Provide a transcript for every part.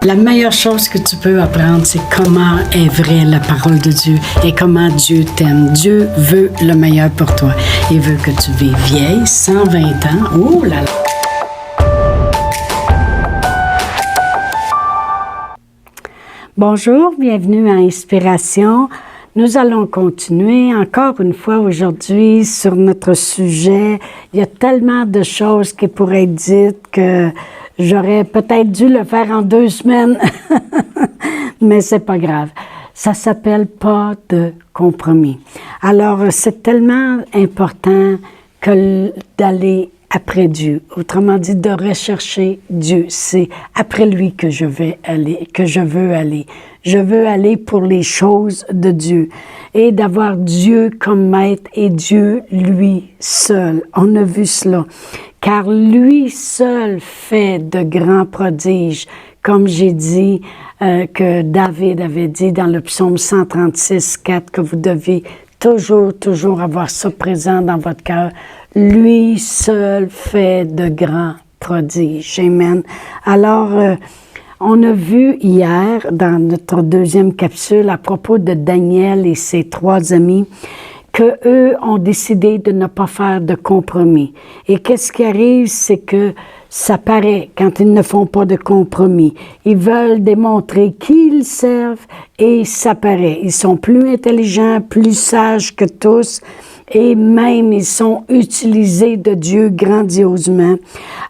La meilleure chose que tu peux apprendre, c'est comment est vraie la parole de Dieu et comment Dieu t'aime. Dieu veut le meilleur pour toi. Il veut que tu vives vieille, 120 ans. Oh là là! Bonjour, bienvenue à Inspiration. Nous allons continuer encore une fois aujourd'hui sur notre sujet. Il y a tellement de choses qui pourraient être dites que j'aurais peut-être dû le faire en 2 semaines, mais c'est pas grave. Ça s'appelle pas de compromis. Alors, c'est tellement important que d'aller après Dieu. Autrement dit, de rechercher Dieu. C'est après lui que je vais aller, que je veux aller. Je veux aller pour les choses de Dieu et d'avoir Dieu comme maître et Dieu lui seul. On a vu cela. Car lui seul fait de grands prodiges, comme j'ai dit, que David avait dit dans le psaume 136, 4, que vous devez toujours avoir ça présent dans votre cœur. Lui seul fait de grands prodiges. Amen. Alors, on a vu hier, dans notre 2e capsule, à propos de Daniel et ses 3 amis, qu'eux ont décidé de ne pas faire de compromis. Et qu'est-ce qui arrive, c'est que ça paraît quand ils ne font pas de compromis. Ils veulent démontrer qui ils servent et ça paraît. Ils sont plus intelligents, plus sages que tous et même ils sont utilisés de Dieu grandiosement.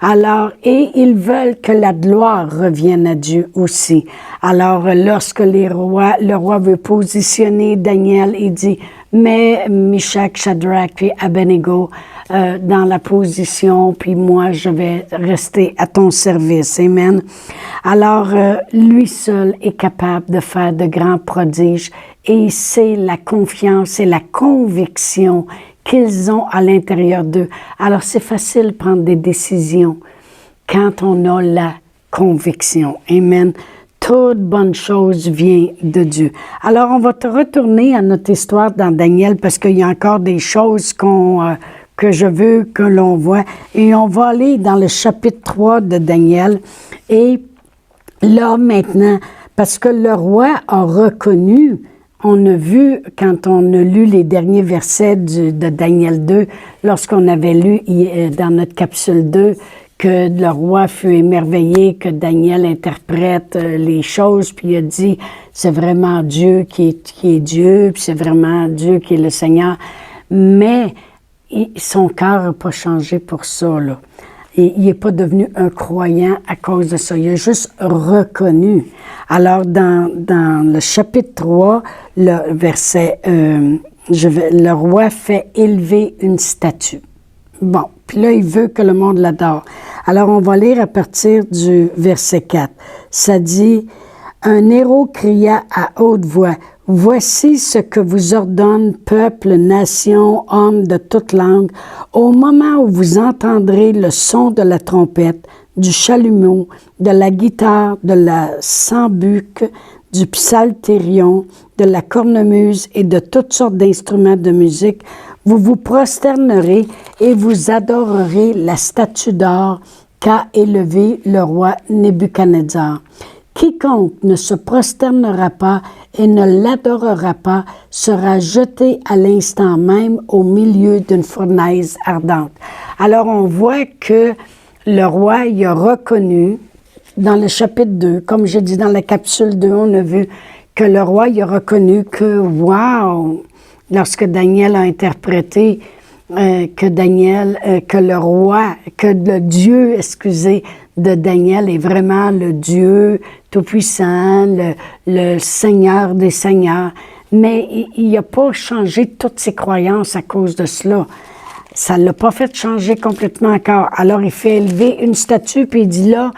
Alors, et ils veulent que la gloire revienne à Dieu aussi. Alors, lorsque le roi veut positionner Daniel, il dit, mets Meshach, Shadrach puis Abednego dans la position, puis moi, je vais rester à ton service. Amen. Alors, lui seul est capable de faire de grands prodiges et c'est la confiance et la conviction qu'ils ont à l'intérieur d'eux. Alors, c'est facile de prendre des décisions quand on a la conviction. Amen. Toute bonne chose vient de Dieu. Alors, on va te retourner à notre histoire dans Daniel parce qu'il y a encore des choses que je veux que l'on voit. Et on va aller dans le chapitre 3 de Daniel. Et là, maintenant, parce que le roi a reconnu, on a vu, quand on a lu les derniers versets de Daniel 2, lorsqu'on avait lu dans notre capsule 2, que le roi fut émerveillé, que Daniel interprète les choses, puis il a dit, c'est vraiment Dieu qui est Dieu, puis c'est vraiment Dieu qui est le Seigneur. Mais son cœur n'a pas changé pour ça, là. Et il n'est pas devenu un croyant à cause de ça. Il a juste reconnu. Alors, dans le chapitre 3, le verset, le roi fait élever une statue. Bon, puis là, il veut que le monde l'adore. Alors, on va lire à partir du verset 4. Ça dit, « Un héros cria à haute voix, « Voici ce que vous ordonne, peuple, nation, hommes de toute langue, au moment où vous entendrez le son de la trompette, du chalumeau, de la guitare, de la sambuc, du psalterion, de la cornemuse et de toutes sortes d'instruments de musique, vous vous prosternerez et vous adorerez la statue d'or qu'a élevée le roi Nebuchadnezzar. Quiconque ne se prosternera pas et ne l'adorera pas sera jeté à l'instant même au milieu d'une fournaise ardente. » Alors, on voit que le roi, il a reconnu, dans le chapitre 2, comme je dis dans la capsule 2, on a vu que le roi, il a reconnu que, wow, lorsque Daniel a interprété que le roi, que le Dieu, de Daniel est vraiment le Dieu tout-puissant, le Seigneur des Seigneurs. Mais il n'a pas changé toutes ses croyances à cause de cela. Ça ne l'a pas fait changer complètement encore. Alors, il fait élever une statue, puis il dit là,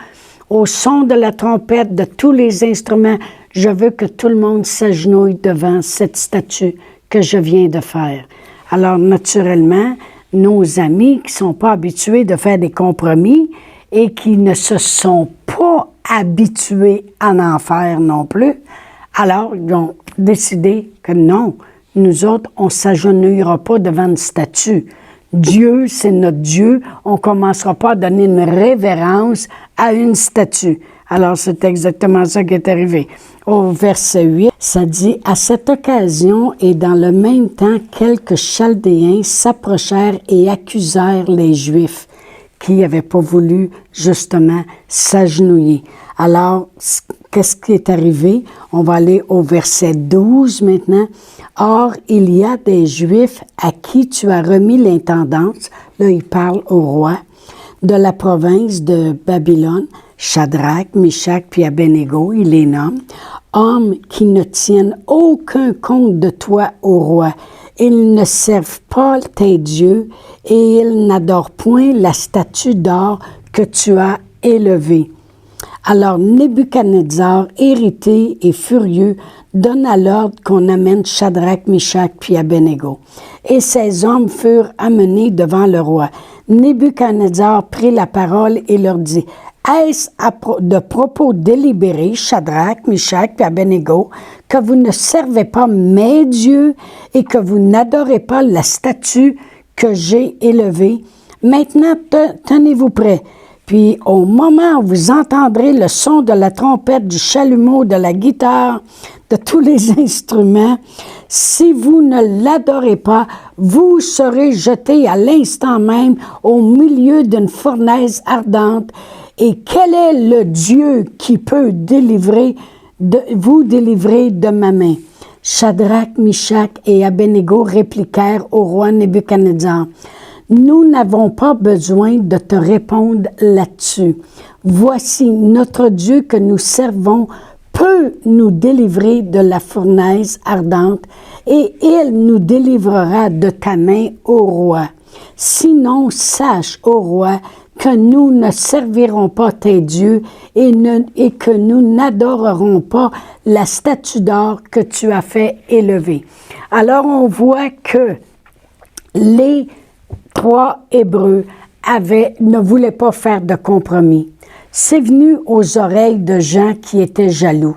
au son de la trompette, de tous les instruments, je veux que tout le monde s'agenouille devant cette statue que je viens de faire. Alors, naturellement, nos amis qui ne sont pas habitués de faire des compromis et qui ne se sont pas habitués à en faire non plus, alors ils ont décidé que non, nous autres, on ne s'agenouillera pas devant une statue. Dieu, c'est notre Dieu. On ne commencera pas à donner une révérence à une statue. Alors, c'est exactement ça qui est arrivé. Au verset 8, ça dit « À cette occasion et dans le même temps, quelques Chaldéens s'approchèrent et accusèrent les Juifs qui n'avaient pas voulu, justement, s'agenouiller. » Alors, qu'est-ce qui est arrivé? On va aller au verset 12 maintenant. « Or, il y a des Juifs à qui tu as remis l'intendance, » là, il parle au roi, « de la province de Babylone, Shadrach, Meshach puis Abednego, il les nomme, hommes qui ne tiennent aucun compte de toi, ô roi. Ils ne servent pas tes dieux et ils n'adorent point la statue d'or que tu as élevée. » Alors Nebuchadnezzar, irrité et furieux, donna l'ordre qu'on amène Shadrach, Meshach puis Abednego. Et ces hommes furent amenés devant le roi. Nebuchadnezzar prit la parole et leur dit, « Est-ce de propos délibérés, Shadrach, Meshach puis Abednego, que vous ne servez pas mes dieux et que vous n'adorez pas la statue que j'ai élevée? Maintenant, tenez-vous prêts. Puis au moment où vous entendrez le son de la trompette, du chalumeau, de la guitare, de tous les instruments, si vous ne l'adorez pas, vous serez jetés à l'instant même au milieu d'une fournaise ardente. Et quel est le Dieu qui peut vous délivrer de ma main? » Shadrach, Meshach et Abednego répliquèrent au roi Nebuchadnezzar. « Nous n'avons pas besoin de te répondre là-dessus. Voici, notre Dieu que nous servons peut nous délivrer de la fournaise ardente et il nous délivrera de ta main, ô roi. Sinon, sache, ô roi, que nous ne servirons pas tes dieux et que nous n'adorerons pas la statue d'or que tu as fait élever. » Alors, on voit que les 3 Hébreux ne voulaient pas faire de compromis. C'est venu aux oreilles de gens qui étaient jaloux.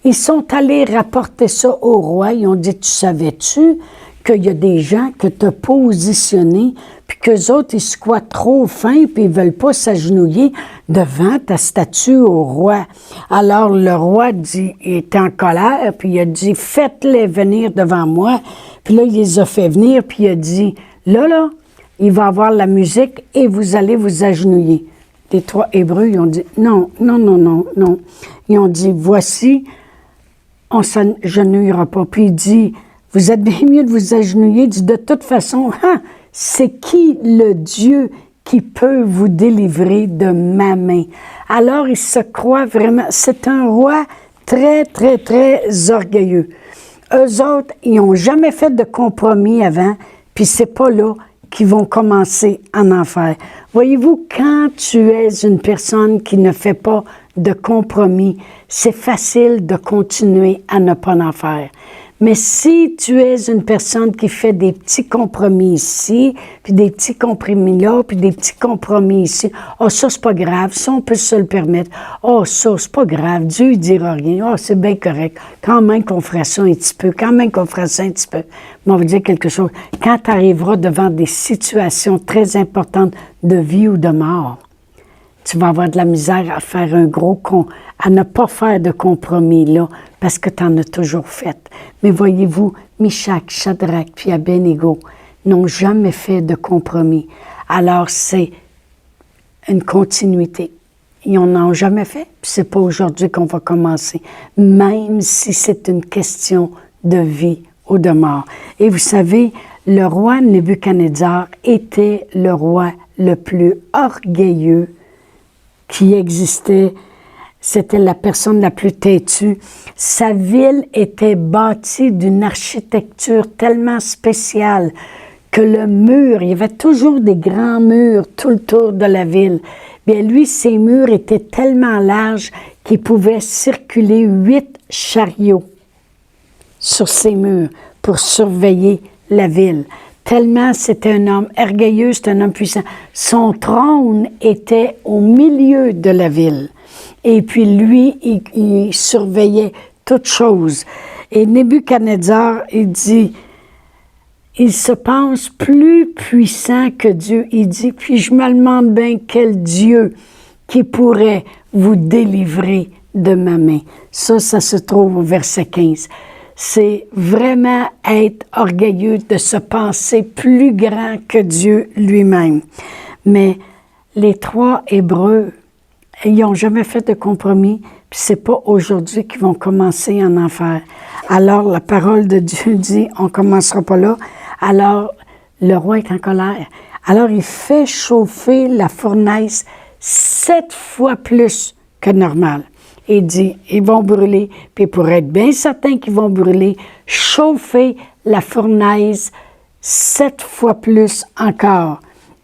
Ils sont allés rapporter ça au roi. Ils ont dit, « Tu savais-tu qu'il y a des gens que tu as positionnés, puis qu'eux autres, ils se croient trop fins, puis ils ne veulent pas s'agenouiller devant ta statue au roi. » Alors le roi il était en colère, puis il a dit, « Faites-les venir devant moi. » Puis là, il les a fait venir, puis il a dit, « Là, il va y avoir la musique et vous allez vous agenouiller. » Les 3 Hébreux, ils ont dit, « Non. » Ils ont dit, « Voici, on ne s'agenouillera pas. » Puis il dit, « Vous êtes bien mieux de vous agenouiller. » Il dit, « De toute façon, c'est qui le Dieu qui peut vous délivrer de ma main? » Alors, il se croit vraiment, c'est un roi très, très, très orgueilleux. Eux autres, ils n'ont jamais fait de compromis avant, puis c'est pas là qu'ils vont commencer à en faire. Voyez-vous, quand tu es une personne qui ne fait pas de compromis, c'est facile de continuer à ne pas en faire. Mais si tu es une personne qui fait des petits compromis ici, puis des petits compromis là, puis des petits compromis ici, « Oh, ça, c'est pas grave, ça, on peut se le permettre. Oh, ça, c'est pas grave, Dieu, il dira rien. Oh, c'est bien correct. Quand même qu'on fera ça un petit peu, quand même qu'on fera ça un petit peu. » Mais on va dire quelque chose. Quand tu arriveras devant des situations très importantes de vie ou de mort, tu vas avoir de la misère à faire à ne pas faire de compromis là, parce que tu en as toujours fait. Mais voyez-vous, Meshach, Shadrach puis Abednego n'ont jamais fait de compromis. Alors c'est une continuité. Ils n'en ont jamais fait, puis c'est pas aujourd'hui qu'on va commencer, même si c'est une question de vie ou de mort. Et vous savez, le roi Nebuchadnezzar était le roi le plus orgueilleux qui existait. C'était la personne la plus têtue. Sa ville était bâtie d'une architecture tellement spéciale que le mur, il y avait toujours des grands murs tout le tour de la ville. Bien, lui, ses murs étaient tellement larges qu'il pouvait circuler 8 chariots sur ses murs pour surveiller la ville. Tellement c'était un homme orgueilleux, c'était un homme puissant. Son trône était au milieu de la ville. Et puis lui, il surveillait toutes choses. Et Nebuchadnezzar, il dit, il se pense plus puissant que Dieu. Il dit, puis je me demande bien quel Dieu qui pourrait vous délivrer de ma main? Ça se trouve au verset 15. C'est vraiment être orgueilleux de se penser plus grand que Dieu lui-même. Mais les 3 Hébreux, ils n'ont jamais fait de compromis, puis c'est pas aujourd'hui qu'ils vont commencer à en faire. Alors la parole de Dieu dit, on ne commencera pas là. Alors le roi est en colère. Alors il fait chauffer la fournaise 7 fois plus que normal. Il dit, ils vont brûler, puis pour être bien certain qu'ils vont brûler, chauffer la fournaise 7 fois plus encore.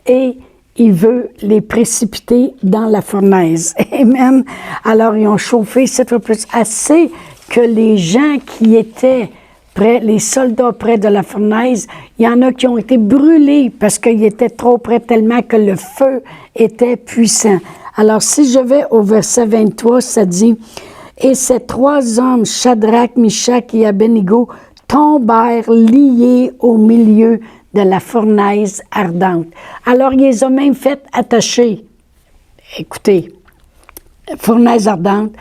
Et il veut les précipiter dans la fournaise. Amen. Alors, ils ont chauffé 7 fois plus, assez que les gens qui étaient près, les soldats près de la fournaise, il y en a qui ont été brûlés parce qu'ils étaient trop près, tellement que le feu était puissant. Alors, si je vais au verset 23, ça dit, « Et ces 3 hommes, Shadrach, Meshach et Abednego, tombèrent liés au milieu de la fournaise ardente. » Alors, ils les ont même fait attacher. Écoutez, fournaise ardente,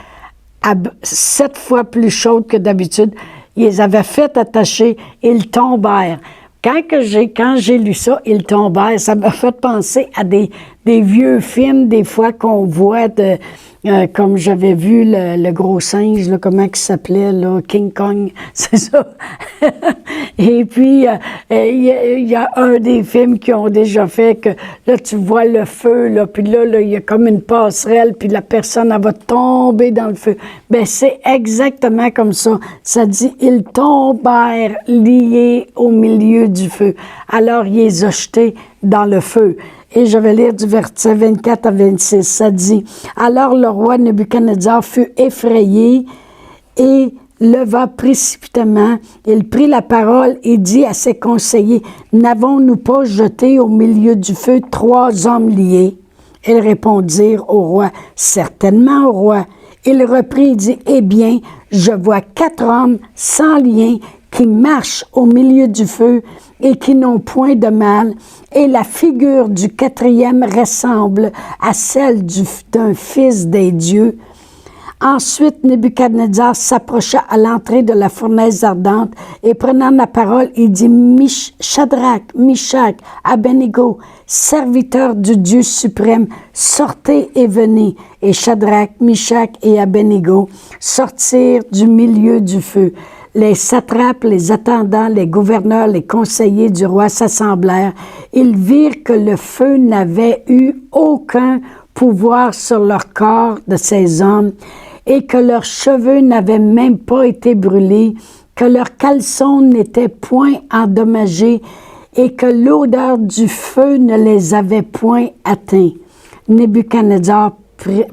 7 fois plus chaude que d'habitude, ils les avaient fait attacher, ils tombèrent. Quand j'ai lu ça, ils tombèrent, ça m'a fait penser à des vieux films, des fois qu'on voit, comme j'avais vu le gros singe, là, comment il s'appelait, là, King Kong, c'est ça. Et puis, il y a un des films qui ont déjà fait que, là, tu vois le feu, là, puis là, il y a comme une passerelle, puis la personne, elle va tomber dans le feu. Bien, c'est exactement comme ça. Ça dit, ils tombèrent liés au milieu du feu. Alors, il les a jetés dans le feu. Et je vais lire du verset 24 à 26. Ça dit, « Alors le roi Nebuchadnezzar fut effrayé et leva précipitamment. Il prit la parole et dit à ses conseillers, « N'avons-nous pas jeté au milieu du feu 3 hommes liés? » Ils répondirent au roi, « Certainement, au roi. » Il reprit et dit, « Eh bien, je vois 4 hommes sans lien qui marchent au milieu du feu et qui n'ont point de mal, et la figure du 4e ressemble à celle d'un fils des dieux. » Ensuite, Nebuchadnezzar s'approcha à l'entrée de la fournaise ardente et prenant la parole, il dit, « Shadrach, Meshach, Abednego, serviteurs du Dieu suprême, sortez et venez. » Et Shadrach, Meshach et Abednego sortirent du milieu du feu. Les satrapes, les attendants, les gouverneurs, les conseillers du roi s'assemblèrent. Ils virent que le feu n'avait eu aucun pouvoir sur leur corps de ces hommes et que leurs cheveux n'avaient même pas été brûlés, que leurs caleçons n'étaient point endommagés et que l'odeur du feu ne les avait point atteints. Nebuchadnezzar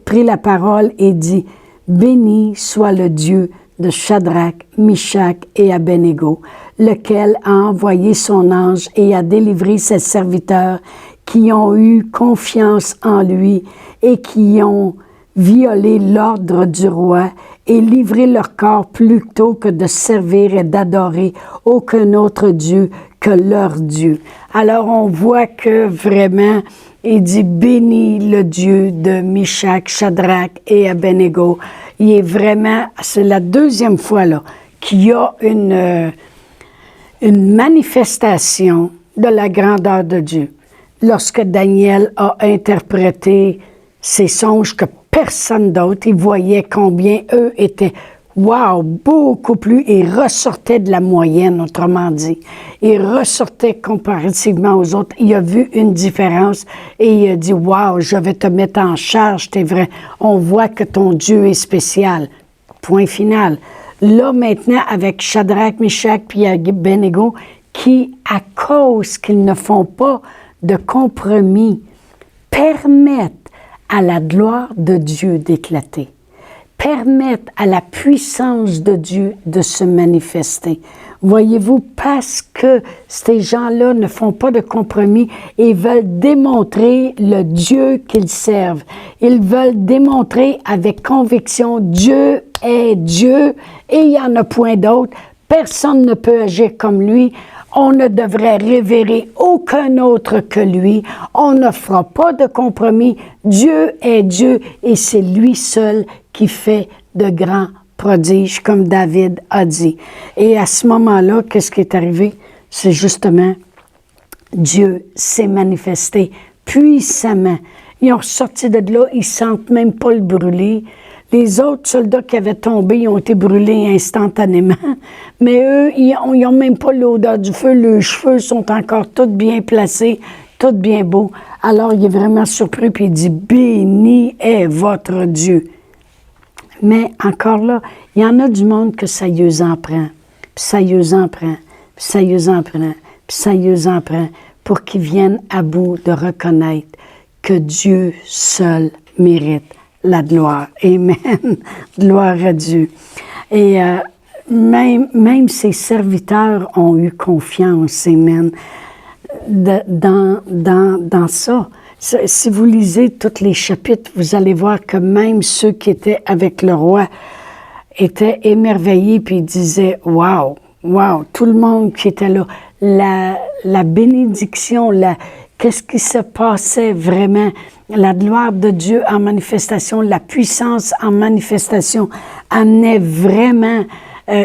prit la parole et dit, « Béni soit le Dieu de Shadrach, Meshach et Abednego, lequel a envoyé son ange et a délivré ses serviteurs qui ont eu confiance en lui et qui ont violé l'ordre du roi et livré leur corps plutôt que de servir et d'adorer aucun autre Dieu que leur Dieu. » Alors on voit que vraiment, il dit « Béni le Dieu de Meshach, Shadrach et Abednego ». Il est vraiment, c'est la 2e fois là qu'il y a une manifestation de la grandeur de Dieu. Lorsque Daniel a interprété ces songes que personne d'autre, il voyait combien eux étaient, wow, beaucoup plus, et ressortaient de la moyenne, autrement dit. Ils ressortaient comparativement aux autres. Il a vu une différence et il a dit, wow, je vais te mettre en charge, t'es vrai. On voit que ton Dieu est spécial. Point final. Là, maintenant, avec Shadrach, Meshach puis Abednego, qui, à cause qu'ils ne font pas de compromis, permettent à la gloire de Dieu d'éclater, permettent à la puissance de Dieu de se manifester. Voyez-vous, parce que ces gens-là ne font pas de compromis et veulent démontrer le Dieu qu'ils servent. Ils veulent démontrer avec conviction, Dieu est Dieu et il n'y en a point d'autre. Personne ne peut agir comme lui. On ne devrait révérer aucun autre que lui. On ne fera pas de compromis. Dieu est Dieu et c'est lui seul qui fait de grands prodiges, comme David a dit. Et à ce moment-là, qu'est-ce qui est arrivé? C'est justement Dieu s'est manifesté puissamment. Ils ont sorti de là, ils sentent même pas le brûler. Les autres soldats qui avaient tombé, ils ont été brûlés instantanément. Mais eux, ils n'ont même pas l'odeur du feu. Leurs cheveux sont encore tous bien placés, tous bien beaux. Alors, il est vraiment surpris, puis il dit, « Béni est votre Dieu. » Mais encore là, il y en a du monde que ça y en prend, puis ça y en prend, puis ça y en prend, puis ça y en prend, pour qu'ils viennent à bout de reconnaître que Dieu seul mérite la gloire. Amen. Gloire à Dieu. Et même ses serviteurs ont eu confiance, amen, dans ça. Si vous lisez tous les chapitres, vous allez voir que même ceux qui étaient avec le roi étaient émerveillés puis disaient « Wow! Wow! » Tout le monde qui était là, la bénédiction, qu'est-ce qui se passait vraiment, la gloire de Dieu en manifestation, la puissance en manifestation amenait vraiment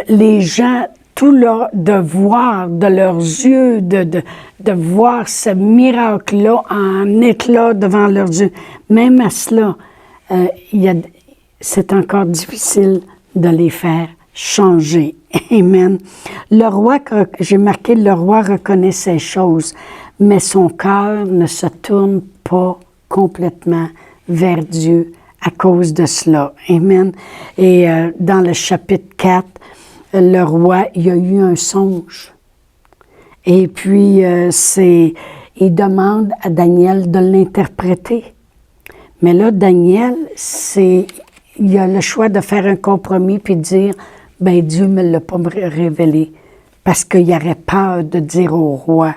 les gens, tout leur devoir de leurs yeux, de voir ce miracle-là en éclat devant leurs yeux. Même à cela, c'est encore difficile de les faire changer. Amen. Le roi, j'ai marqué, le roi reconnaît ces choses, mais son cœur ne se tourne pas complètement vers Dieu à cause de cela. Amen. Et dans le chapitre 4, le roi, il a eu un songe. Et puis, il demande à Daniel de l'interpréter. Mais là, Daniel, il a le choix de faire un compromis puis de dire, ben Dieu ne me l'a pas révélé. Parce qu'il aurait peur de dire au roi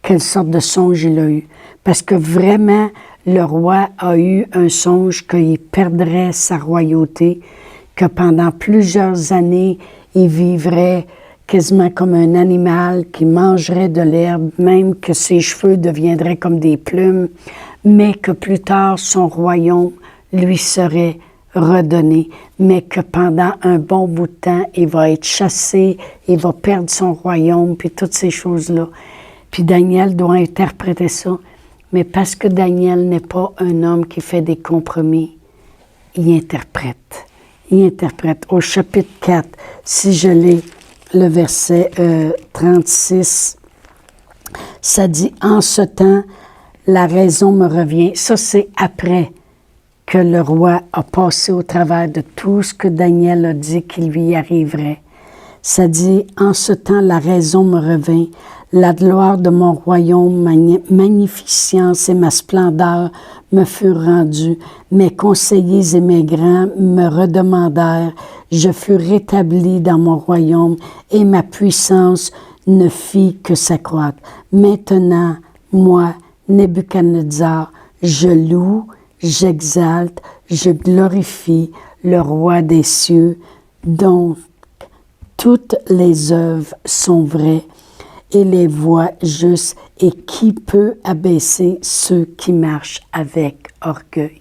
quelle sorte de songe il a eu. Parce que vraiment, le roi a eu un songe qu'il perdrait sa royauté, que pendant plusieurs années, il vivrait quasiment comme un animal qui mangerait de l'herbe, même que ses cheveux deviendraient comme des plumes, mais que plus tard, son royaume lui serait redonné, mais que pendant un bon bout de temps, il va être chassé, il va perdre son royaume, puis toutes ces choses-là. Puis Daniel doit interpréter ça, mais parce que Daniel n'est pas un homme qui fait des compromis, il interprète. Il interprète. Au chapitre 4, si je lis le verset 36, ça dit « En ce temps, la raison me revient. » Ça, c'est après que le roi a passé au travers de tout ce que Daniel a dit qu'il lui arriverait. Ça dit « En ce temps, la raison me revint. La gloire de mon royaume, ma magnificence et ma splendeur me furent rendues. Mes conseillers et mes grands me redemandèrent. Je fus rétabli dans mon royaume et ma puissance ne fit que s'accroître. Maintenant, moi, Nebuchadnezzar, je loue, j'exalte, je glorifie le roi des cieux, dont toutes les œuvres sont vraies et les voies justes, et qui peut abaisser ceux qui marchent avec orgueil.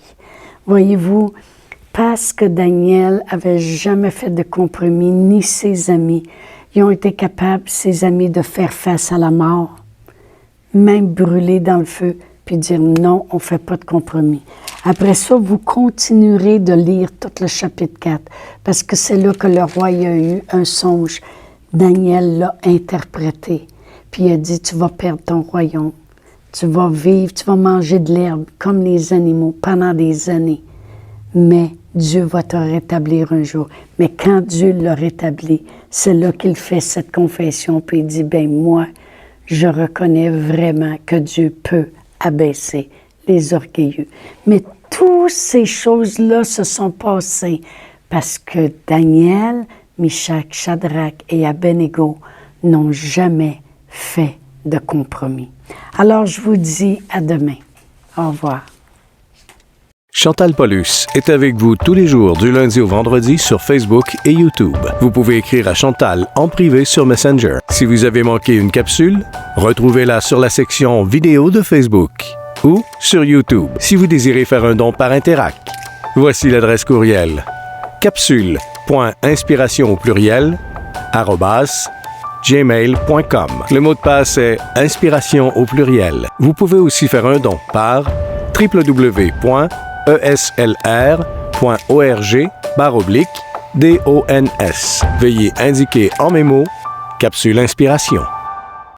Voyez-vous, parce que Daniel avait jamais fait de compromis, ni ses amis, ils ont été capables, ses amis, de faire face à la mort, même brûler dans le feu, puis dire non, on ne fait pas de compromis. Après ça, vous continuerez de lire tout le chapitre 4, parce que c'est là que le roi a eu un songe. Daniel l'a interprété, puis il a dit, tu vas perdre ton royaume, tu vas vivre, tu vas manger de l'herbe comme les animaux pendant des années, mais Dieu va te rétablir un jour. Mais quand Dieu l'a rétabli, c'est là qu'il fait cette confession, puis il dit, ben moi, je reconnais vraiment que Dieu peut abaisser les orgueilleux. Mais toutes ces choses-là se sont passées parce que Daniel, Meshach, Shadrach et Abednego n'ont jamais fait de compromis. Alors, je vous dis à demain. Au revoir. Chantal Paulus est avec vous tous les jours du lundi au vendredi sur Facebook et YouTube. Vous pouvez écrire à Chantal en privé sur Messenger. Si vous avez manqué une capsule, retrouvez-la sur la section vidéo de Facebook ou sur YouTube si vous désirez faire un don par Interac. Voici l'adresse courriel capsule.inspiration au pluriel @gmail.com. Le mot de passe est inspiration au pluriel. Vous pouvez aussi faire un don par www.eslr.org/dons. Veuillez indiquer en mémo Capsule Inspiration.